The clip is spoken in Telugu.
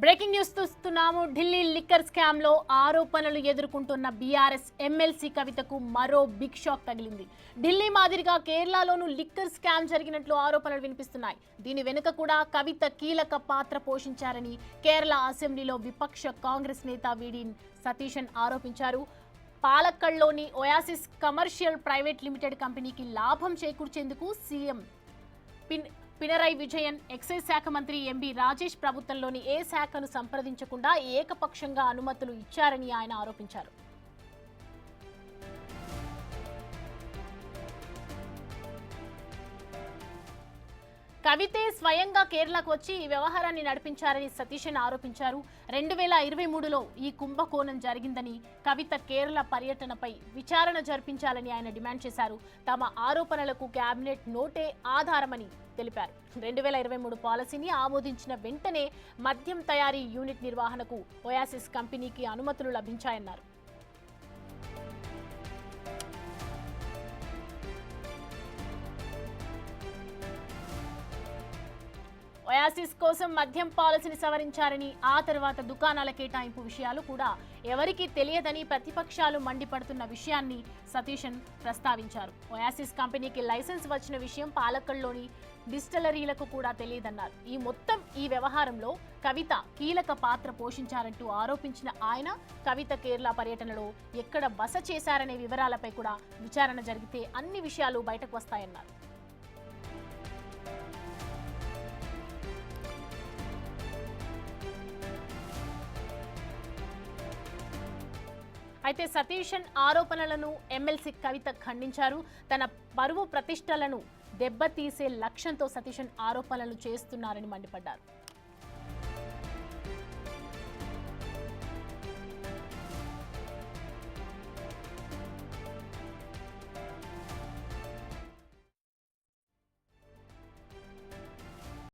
బ్రేకింగ్ న్యూస్ చూస్తున్నాము. ఢిల్లీ లిక్కర్ స్కామ్ లో ఆరోపణలు ఎదుర్కొంటున్న బీఆర్ఎస్ ఎమ్మెల్సీ కవితకు మరో బిగ్ షాక్ తగిలింది. ఢిల్లీ మాదిరిగా కేరళలోనూ లిక్కర్ స్కామ్ జరిగినట్లు ఆరోపణలు వినిపిస్తున్నాయి. దీని వెనుక కూడా కవిత కీలక పాత్ర పోషించారని కేరళ అసెంబ్లీలో విపక్ష కాంగ్రెస్ నేత వీడి సతీశన్ ఆరోపించారు. పాలక్కడ్లోని ఒయాసిస్ కమర్షియల్ ప్రైవేట్ లిమిటెడ్ కంపెనీకి లాభం చేకూర్చేందుకు సీఎం పినరై విజయన్, ఎక్సైజ్ శాఖ మంత్రి ఎంబీ రాజేష్ ప్రభుత్వంలోని ఏ శాఖను సంప్రదించకుండా ఏకపక్షంగా అనుమతులు ఇచ్చారని ఆయన ఆరోపించారు. కవితే స్వయంగా కేరళకు వచ్చి ఈ వ్యవహారాన్ని నడిపించారని సతీశన్ ఆరోపించారు. 2023లో ఈ కుంభకోణం జరిగిందని, కవిత కేరళ పర్యటనపై విచారణ జరిపించాలని ఆయన డిమాండ్ చేశారు. తమ ఆరోపణలకు కేబినెట్ నోటే ఆధారమని తెలిపారు. 2023 పాలసీని ఆమోదించిన వెంటనే మద్యం తయారీ యూనిట్ నిర్వహణకు ఒయాసిస్ కంపెనీకి అనుమతులు లభించాయన్నారు. ఒయాసిస్ కోసం మద్యం పాలసీని సవరించారని, ఆ తర్వాత దుకాణాల కేటాయింపు విషయాలు కూడా ఎవరికీ తెలియదని ప్రతిపక్షాలు మండిపడుతున్న విషయాన్ని సతీశన్ ప్రస్తావించారు. ఒయాసిస్ కంపెనీకి లైసెన్స్ వచ్చిన విషయం పాలక్కడ్లోని డిస్టిలరీలకు కూడా తెలియదన్నారు. ఈ వ్యవహారంలో కవిత కీలక పాత్ర పోషించారంటూ ఆరోపించిన ఆయన, కవిత కేరళ పర్యటనలో ఎక్కడ బస చేశారనే వివరాలపై కూడా విచారణ జరిగితే అన్ని విషయాలు బయటకు వస్తాయన్నారు. అయితే సతీశన్ ఆరోపణలను ఎమ్మెల్సీ కవిత ఖండించారు. తన పరువు ప్రతిష్టలను దెబ్బతీసే లక్ష్యంతో సతీశన్ ఆరోపణలు చేస్తున్నారని మండిపడ్డారు.